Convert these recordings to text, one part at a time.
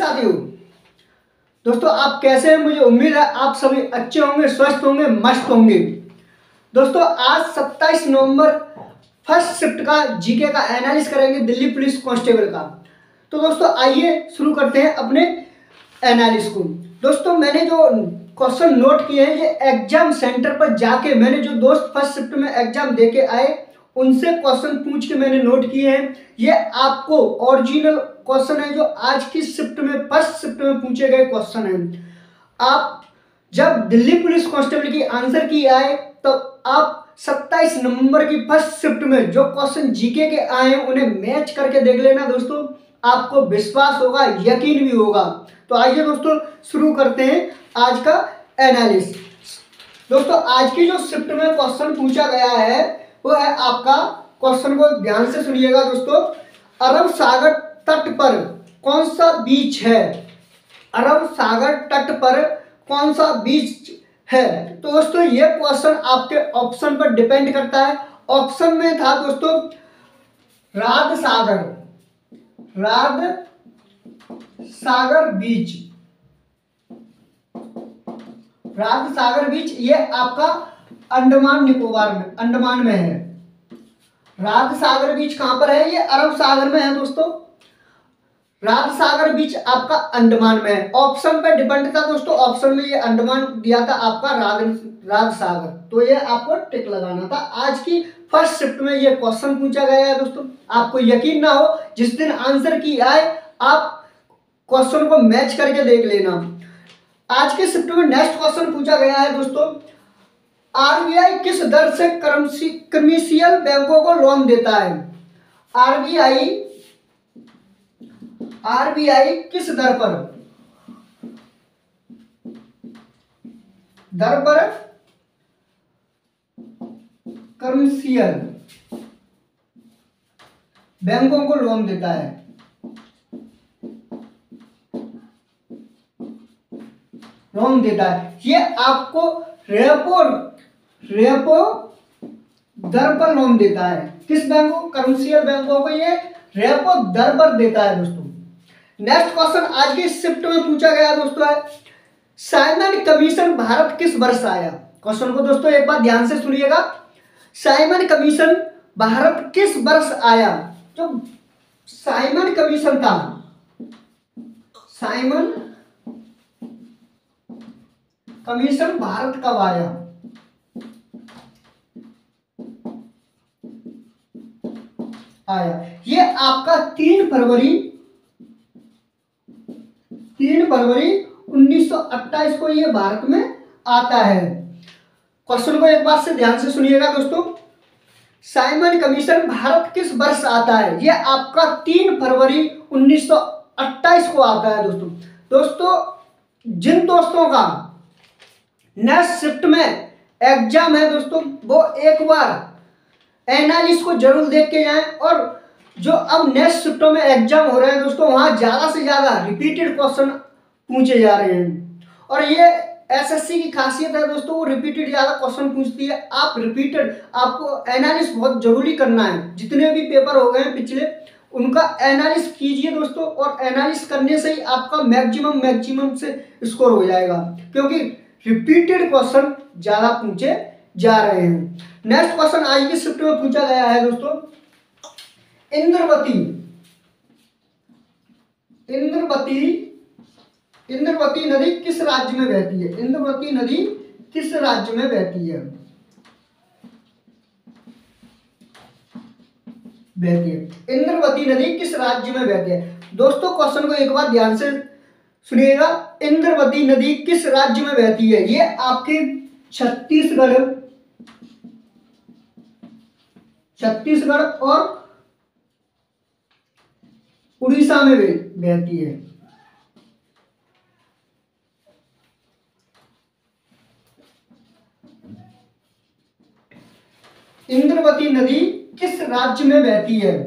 साथियों, दोस्तों आप कैसे हैं? मुझे उम्मीद है आप सभी अच्छे होंगे, स्वस्थ होंगे, मस्त होंगे। दोस्तों आज 27 नवंबर फर्स्ट शिफ्ट का जीके का एनालिसिस करेंगे दिल्ली पुलिस कांस्टेबल का। तो दोस्तों आइए शुरू करते हैं अपने एनालिसिस को। दोस्तों मैंने जो क्वेश्चन नोट किए हैं ये एग्जाम सेंटर पर जाके मैंने जो दोस्त फर्स्ट शिफ्ट में एग्जाम देके आए उनसे क्वेश्चन पूछ के मैंने नोट किए हैं। ये आपको ओरिजिनल क्वेश्चन है जो आज की शिफ्ट में फर्स्ट शिफ्ट में पूछे गए क्वेश्चन हैं। आप जब दिल्ली पुलिस कांस्टेबल की आंसर की आए तो आप 27 नवंबर की फर्स्ट शिफ्ट में जो क्वेश्चन जीके के आए हैं उन्हें मैच करके देख लेना दोस्तों, आपको विश्वास होगा, यकीन भी होगा। तो आइए दोस्तों शुरू करते हैं आज का एनालिसिस। दोस्तों आज की जो शिफ्ट में क्वेश्चन पूछा गया है वो है आपका, क्वेश्चन को ध्यान से सुनिएगा दोस्तों, अरब सागर तट पर कौन सा बीच है? अरब सागर तट पर कौन सा बीच है? तो दोस्तों ये क्वेश्चन आपके ऑप्शन पर डिपेंड करता है। ऑप्शन में था दोस्तों राध सागर बीच, राध सागर बीच ये आपका अंडमान निकोबार में, अंडमान में है। राध सागर बीच कहां पर है? ये अरब सागर में है दोस्तों। राध सागर बीच आपका अंडमान में है। ऑप्शन पे डिपेंड था दोस्तों, ऑप्शन में ये अंडमान दिया था आपका राध सागर, तो ये आपको टिक लगाना था। आज की फर्स्ट शिफ्ट में ये क्वेश्चन पूछा गया है दोस्तों। आपको यकीन ना हो, जिस दिन आंसर की आए आप क्वेश्चन को मैच करके देख लेना। आज के शिफ्ट में नेक्स्ट क्वेश्चन पूछा गया है दोस्तों, आरबीआई किस दर से कमर्शियल बैंकों को लोन देता है? आरबीआई किस दर पर कमर्शियल बैंकों को लोन देता है? ये आपको रेपो दर पर लोन देता है। किस बैंक को? कमर्शियल बैंकों को ये रेपो दर पर देता है दोस्तों। नेक्स्ट क्वेश्चन आज की शिफ्ट में पूछा गया दोस्तों है, साइमन कमीशन भारत किस वर्ष आया? क्वेश्चन को दोस्तों एक बार ध्यान से सुनिएगा। साइमन कमीशन भारत किस वर्ष आया? जो साइमन कमीशन था, साइमन कमीशन भारत कब आया? ये आपका 3 फरवरी 1928 को ये भारत में आता है। क्वेश्चन को एक बार से ध्यान से सुनिएगा दोस्तों, साइमन कमीशन भारत किस वर्ष आता है? ये आपका 3 फरवरी 1928 को आता है दोस्तों। जिन दोस्तों का नेक्स्ट शिफ्ट में एग्जाम है दोस्तों वो एक बार एनालिसिस को जरूर देख के जाएं। और जो अब नेक्स्ट शिफ्टों में एग्जाम हो रहे हैं दोस्तों वहां ज्यादा से ज्यादा रिपीटेड क्वेश्चन पूछे जा रहे हैं। और ये एसएससी की खासियत है दोस्तों, वो रिपीटेड ज्यादा क्वेश्चन पूछती है। आप रिपीटेड, आपको एनालिसिस बहुत जरूरी करना है। जितने भी पेपर हो गए हैं पिछले उनका एनालिसिस कीजिए दोस्तों, और एनालिसिस करने से ही आपका मैक्सिमम से स्कोर हो जाएगा, क्योंकि रिपीटेड क्वेश्चन ज्यादा पूछे जा रहे हैं। नेक्स्ट क्वेश्चन आज की शिफ्ट में पूछा गया है दोस्तों, इंद्रवती नदी किस राज्य में बहती है? इंद्रवती नदी किस राज्य में बहती है? इंद्रवती नदी किस राज्य में बहती है? दोस्तों क्वेश्चन को एक बार ध्यान से सुनिएगा, इंद्रवती नदी किस राज्य में बहती है? ये आपके छत्तीसगढ़ और उड़ीसा में बहती है। इंद्रवती नदी किस राज्य में बहती है?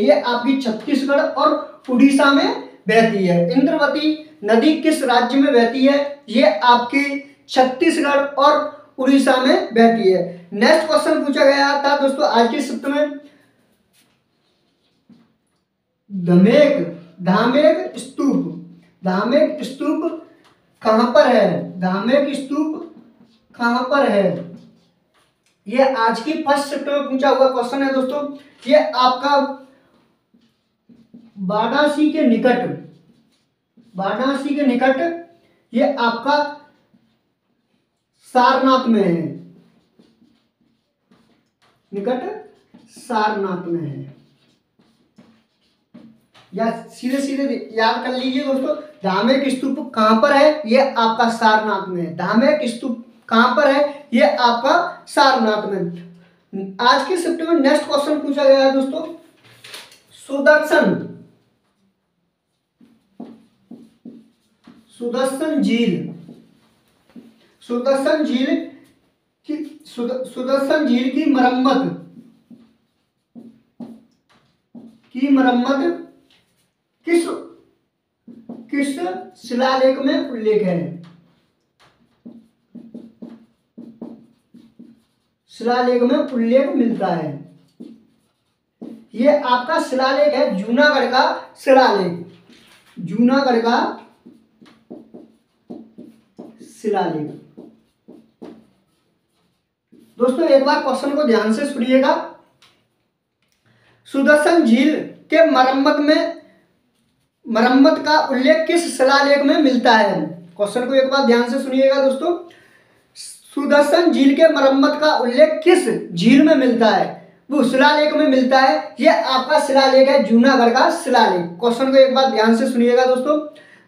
ये आपकी छत्तीसगढ़ और उड़ीसा में बहती है। इंद्रवती नदी किस राज्य में बहती है? ये आपकी छत्तीसगढ़ और उड़ीसा में बहती है। नेक्स्ट क्वेश्चन पूछा गया था दोस्तों आज की शिफ्ट में, धामेक, धामेक स्तूप, धामेक स्तूप कहाँ पर है, धामेक स्तूप कहाँ पर है। ये आज की फर्स्ट शिफ्ट में पूछा हुआ क्वेश्चन है दोस्तों। ये आपका वाराणसी के निकट, वाराणसी के निकट ये आपका सारनाथ में है, निकट सारनाथ में है। या सीधे सीधे याद कर लीजिए दोस्तों, धामेक स्तूप कहां पर है, ये आपका सारनाथ में है। धामेक स्तूप कहां पर है, ये आपका सारनाथ में। आज की शिफ्ट में नेक्स्ट क्वेश्चन पूछा गया है दोस्तों, सुदर्शन, सुदर्शन झील, सुदर्शन झील की, सुदर्शन झील की मरम्मत, की मरम्मत किस किस शिलालेख में उल्लेख है, शिलालेख में उल्लेख मिलता है। ये आपका शिलालेख है जूनागढ़ का शिलालेख, जूनागढ़ का शिलालेख। दोस्तों एक बार क्वेश्चन को ध्यान से सुनिएगा, सुदर्शन झील के मरम्मत का उल्लेख किस शिलालेख में मिलता है। क्वेश्चन को एक बार ध्यान से सुनिएगा दोस्तों, सुदर्शन झील के मरम्मत का उल्लेख किस झील में मिलता है, वो शिलालेख में मिलता है। यह आपका शिलालेख है जूनागढ़ का शिलालेख। क्वेश्चन को एक बार ध्यान से सुनिएगा दोस्तों,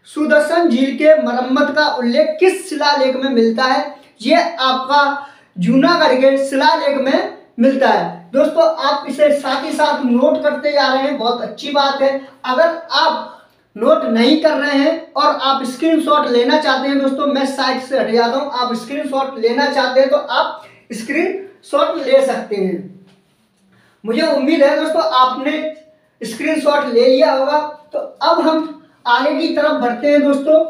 सुदर्शन झील के मरम्मत का उल्लेख किस शिलालेख में मिलता है, यह आपका जूनागढ़ के शिलालेख में मिलता है। दोस्तों आप इसे साथ ही साथ नोट करते जा रहे हैं, बहुत अच्छी बात है। अगर आप नोट नहीं कर रहे हैं और आप स्क्रीनशॉट लेना चाहते हैं दोस्तों, मैं साइड से हट जाता हूं, आप स्क्रीनशॉट लेना चाहते हैं तो आप स्क्रीनशॉट ले सकते हैं। मुझे उम्मीद है दोस्तों आपने स्क्रीनशॉट ले लिया होगा। तो अब हम आगे की तरफ बढ़ते हैं दोस्तों।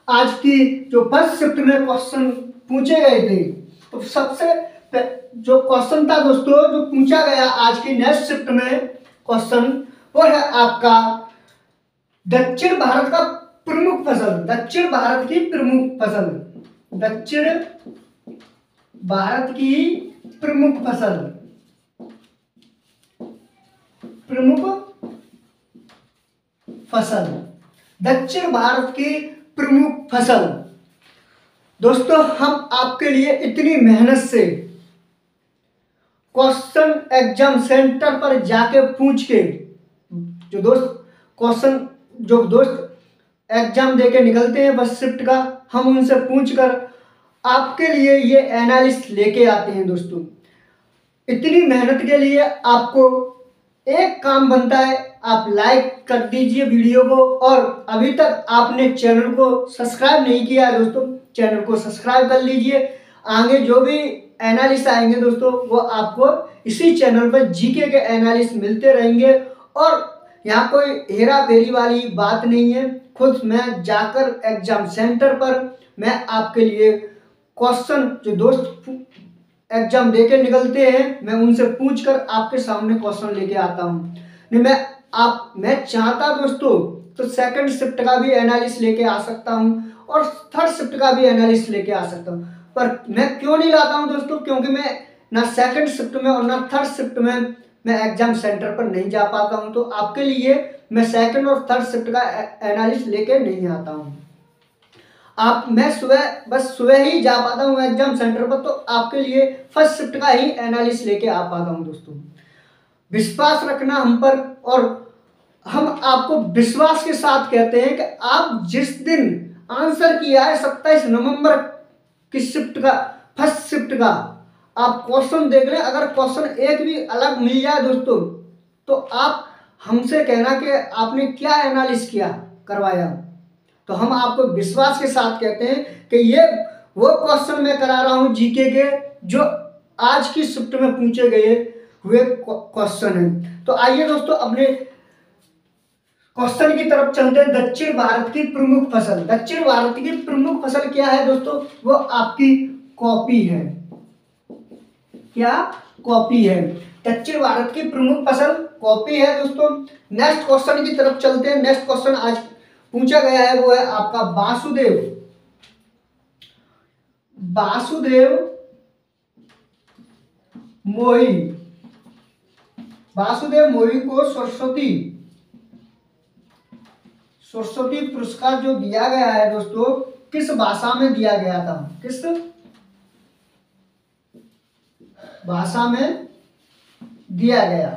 आज की जो फर्स्ट शिफ्ट में क्वेश्चन पूछे गए थे, तो सबसे जो क्वेश्चन था दोस्तों जो पूछा गया आज की नेक्स्ट शिफ्ट में क्वेश्चन, वो है आपका दक्षिण भारत का प्रमुख फसल, दक्षिण भारत की प्रमुख फसल, दक्षिण भारत की प्रमुख फसल, प्रमुख फसल, दक्षिण भारत की प्रमुख फसल। दोस्तों हम आपके लिए इतनी मेहनत से क्वेश्चन एग्जाम सेंटर पर जाके पूछ के, जो दोस्त क्वेश्चन जो दोस्त एग्जाम देके निकलते हैं बस शिफ्ट का, हम उनसे पूछकर आपके लिए ये एनालिसिस लेके आते हैं। दोस्तों इतनी मेहनत के लिए आपको एक काम बनता है, आप लाइक कर दीजिए वीडियो को, और अभी तक आपने चैनल को सब्सक्राइब नहीं किया है दोस्तों, चैनल को सब्सक्राइब कर लीजिए। आगे जो भी एनालिसिस आएंगे दोस्तों वो आपको इसी चैनल पर जीके के एनालिसिस मिलते रहेंगे। और यहाँ कोई हेरा फेरी वाली बात नहीं है, खुद मैं जाकर एग्जाम सेंटर पर मैं आपके लिए क्वेश्चन जो दोस्त एग्जाम देके निकलते हैं मैं उनसे पूछकर आपके सामने क्वेश्चन लेके आता हूँ। नहीं मैं चाहता दोस्तों तो सेकंड शिफ्ट का भी एनालिसिस लेके आ सकता हूँ और थर्ड शिफ्ट का भी एनालिसिस लेके आ सकता हूँ, पर मैं क्यों नहीं लाता हूँ दोस्तों, क्योंकि मैं ना सेकंड शिफ्ट में और ना थर्ड शिफ्ट में मैं एग्जाम सेंटर पर नहीं जा पाता हूं। तो आपके लिए मैं सेकंड और थर्ड शिफ्ट का एनालिसिस लेके नहीं आता हूं। मैं बस सुबह ही जा पाता हूं एग्जाम सेंटर पर, तो आपके लिए फर्स्ट शिफ्ट का ही एनालिसिस लेके आ पाता हूं। दोस्तों विश्वास रखना हम पर, और हम आपको विश्वास के साथ कहते हैं कि आप जिस दिन आंसर किया है 27 नवंबर की शिफ्ट का, फर्स्ट शिफ्ट का, आप क्वेश्चन देख लें। अगर क्वेश्चन एक भी अलग मिल जाए दोस्तों तो आप हमसे कहना कि आपने क्या एनालिसिस किया करवाया, तो हम आपको विश्वास के साथ कहते हैं कि ये वो क्वेश्चन मैं करा रहा हूं जीके के जो आज की शिफ्ट में पूछे गए हुए क्वेश्चन हैं। तो आइए दोस्तों अपने क्वेश्चन की तरफ चलते हैं। दक्षिण भारत की प्रमुख फसल, दक्षिण भारत की प्रमुख फसल क्या है दोस्तों, वो आपकी कॉफी है। क्या? कॉफी है। दक्षिण भारत की प्रमुख फसल कॉपी है दोस्तों। नेक्स्ट क्वेश्चन की तरफ चलते हैं। नेक्स्ट क्वेश्चन आज पूछा गया है वो है आपका वासुदेव मोई। वासुदेव मोई को सरस्वती पुरस्कार जो दिया गया है दोस्तों, किस भाषा में दिया गया था? किस भाषा में दिया गया?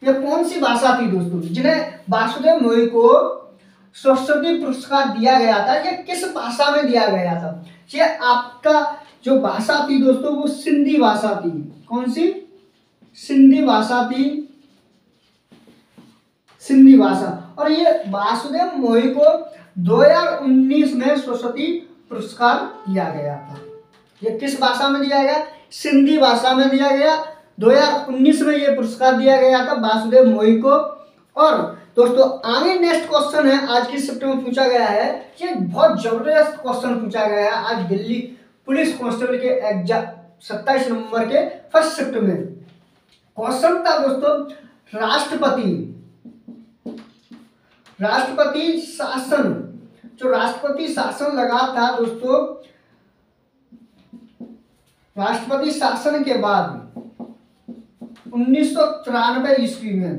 यह कौन सी भाषा थी दोस्तों जिन्हें वासुदेव मोई को सरस्वती पुरस्कार दिया गया था? यह किस भाषा में दिया गया था? यह आपका जो भाषा थी दोस्तों वो सिंधी भाषा थी। कौन सी? सिंधी भाषा थी, सिंधी भाषा। और ये वासुदेव मोई को 2019 में सरस्वती पुरस्कार दिया गया था। ये किस भाषा में दिया गया? सिंधी भाषा में दिया गया। 2019 में ये पुरस्कार दिया गया था वासुदेव मोई को। और दोस्तों आगे नेक्स्ट क्वेश्चन है आज की शिफ्ट में पूछा गया है। ये बहुत जबरदस्त क्वेश्चन पूछा गया है आज दिल्ली पुलिस कांस्टेबल के एग्जाम 27 नवंबर के फर्स्ट शिफ्ट में। क्वेश्चन था दोस्तों राष्ट्रपति शासन, जो राष्ट्रपति शासन लगा था दोस्तों, राष्ट्रपति शासन के बाद 1993 ईस्वी में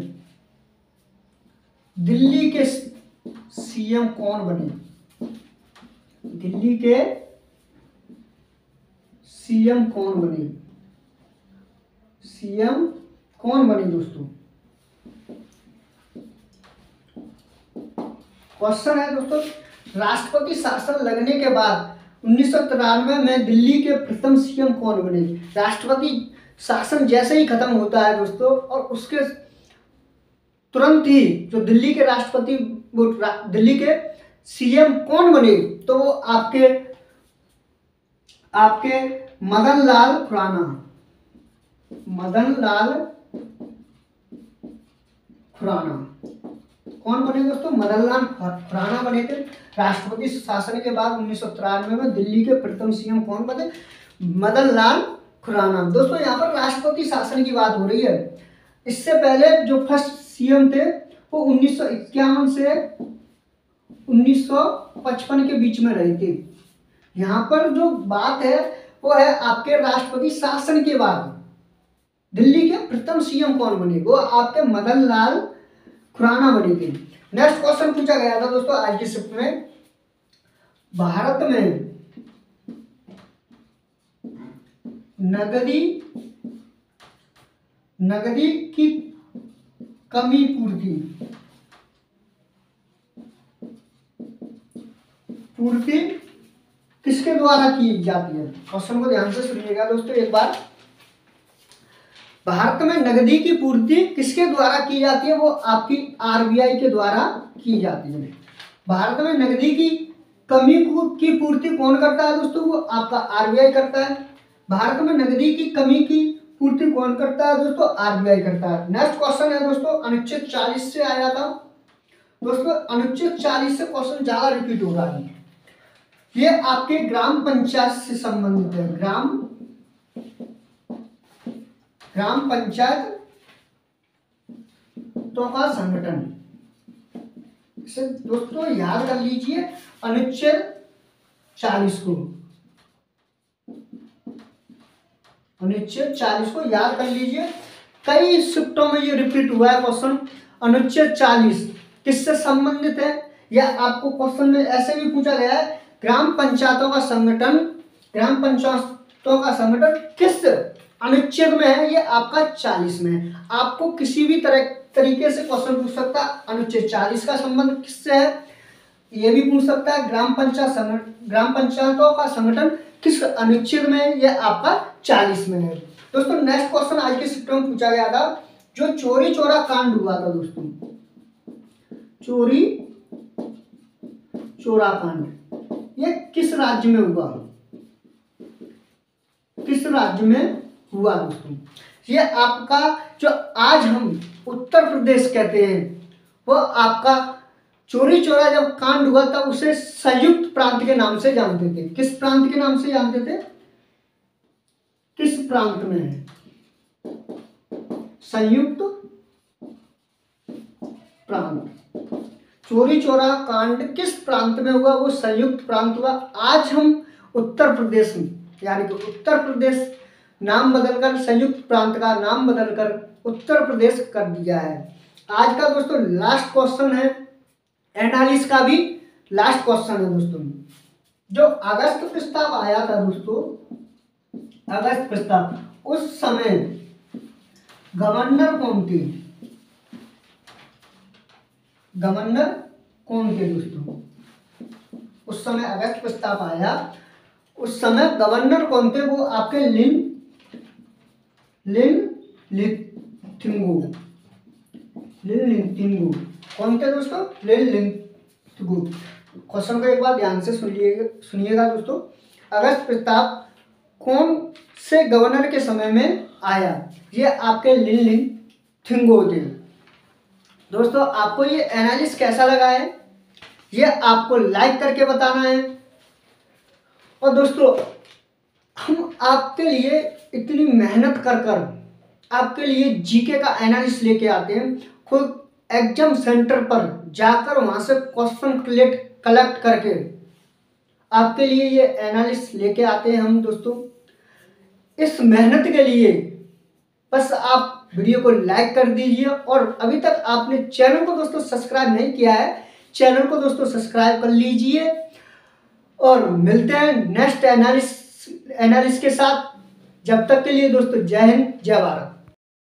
दिल्ली के सीएम कौन बने? दिल्ली के सीएम कौन बने? सीएम कौन बने दोस्तों? क्वेश्चन है दोस्तों, राष्ट्रपति शासन लगने के बाद 1993 में दिल्ली के प्रथम सीएम कौन बने? राष्ट्रपति शासन जैसे ही खत्म होता है दोस्तों और उसके तुरंत ही जो दिल्ली के राष्ट्रपति दिल्ली के सीएम कौन बने? तो वो आपके मदन लाल खुराना कौन बने दोस्तों? मदन लाल खुराना बने थे। राष्ट्रपति शासन के बाद 1993 में दिल्ली के प्रथम सीएम कौन बने? मदन लाल खुराना। दोस्तों यहाँ पर राष्ट्रपति शासन की बात हो रही है। इससे पहले जो फर्स्ट सीएम थे वो 1951 से 1955 के बीच में रहे थे। यहाँ पर जो बात है वो है आपके राष्ट्रपति शासन के बाद दिल्ली के प्रथम सीएम कौन बने? वो आपके मदन लाल खुराना बने थे। नेक्स्ट क्वेश्चन पूछा गया था दोस्तों आज की शिफ्ट में, भारत में नगदी की कमी पूर्ति किसके द्वारा की जाती है? क्वेश्चन को ध्यान से सुनिएगा दोस्तों एक बार। भारत में नगदी की पूर्ति किसके द्वारा की जाती है? वो आपकी आरबीआई के द्वारा की जाती है। भारत में नगदी की कमी की पूर्ति कौन करता है दोस्तों? वो आपका आरबीआई करता है। भारत में नगदी की कमी की पूर्ति कौन करता है दोस्तों? आरबीआई करता है। नेक्स्ट क्वेश्चन है दोस्तों अनुच्छेद 40 से आया था दोस्तों। अनुच्छेद 40 से क्वेश्चन ज्यादा रिपीट हो रहा है। ये आपके ग्राम पंचायत से संबंधित है। ग्राम पंचायत तो का संगठन, इसे दोस्तों याद कर लीजिए अनुच्छेद 40 को। अनुच्छेद 40 को याद कर लीजिए। कई शिफ्टों में ये रिपीट हुआ है क्वेश्चन। अनुच्छेद 40 किससे संबंधित है? या आपको क्वेश्चन में ऐसे भी पूछा गया है ग्राम पंचायतों का संगठन किस अनुच्छेद में है? ये आपका 40 में है। आपको किसी भी तरीके से क्वेश्चन पूछ सकता है अनुच्छेद 40 का संबंध किससे है, ये भी पूछ सकता है ग्राम पंचायतों का संगठन किस अनुच्छेद में है? ये आपका 40 में है दोस्तों। नेक्स्ट क्वेश्चन आज के शिफ्ट में पूछा गया था, जो चोरी चोरा कांड हुआ था दोस्तों, चोरी चोरा कांड, ये किस राज्य में हुआ? किस राज्य में हुआ दोस्तों? ये आपका जो आज हम उत्तर प्रदेश कहते हैं, वो आपका चोरी चोरा जब कांड हुआ था उसे संयुक्त प्रांत के नाम से जानते थे। किस प्रांत के नाम से जानते थे? किस प्रांत में है? संयुक्त प्रांत। चौरी चौरा कांड किस प्रांत में हुआ? वो संयुक्त प्रांत हुआ। आज हम उत्तर प्रदेश में, यानी कि उत्तर प्रदेश नाम बदलकर, संयुक्त प्रांत का नाम बदलकर उत्तर प्रदेश कर दिया है। आज का दोस्तों लास्ट क्वेश्चन है, एनालिसिस का भी लास्ट क्वेश्चन है दोस्तों। जो अगस्त प्रस्ताव आया था दोस्तों, अगस्त प्रस्ताव, उस समय गवर्नर कौन थे? गवर्नर कौन थे दोस्तों? उस समय अगस्त प्रस्ताव आया, उस समय गवर्नर कौन थे? वो आपके लिनलिंगथीगु कौन थे दोस्तों? लिनलिंगथीगु। क्वेश्चन को एक बार ध्यान से सुनिएगा दोस्तों। अगस्त प्रस्ताव कौन से गवर्नर के समय में आया? ये आपके लिनलिंगथीगु थे। दोस्तों आपको ये एनालिसिस कैसा लगा है, ये आपको लाइक करके बताना है। और दोस्तों हम आपके लिए इतनी मेहनत कर कर आपके लिए जीके का एनालिसिस लेके आते हैं, खुद एग्जाम सेंटर पर जाकर वहाँ से क्वेश्चन कलेक्ट करके आपके लिए ये एनालिसिस लेके आते हैं हम दोस्तों। इस मेहनत के लिए बस आप वीडियो को लाइक कर दीजिए, और अभी तक आपने चैनल को दोस्तों सब्सक्राइब नहीं किया है, चैनल को दोस्तों सब्सक्राइब कर लीजिए। और मिलते हैं नेक्स्ट एनालिसिस के साथ। जब तक के लिए दोस्तों जय हिंद, जय भारत।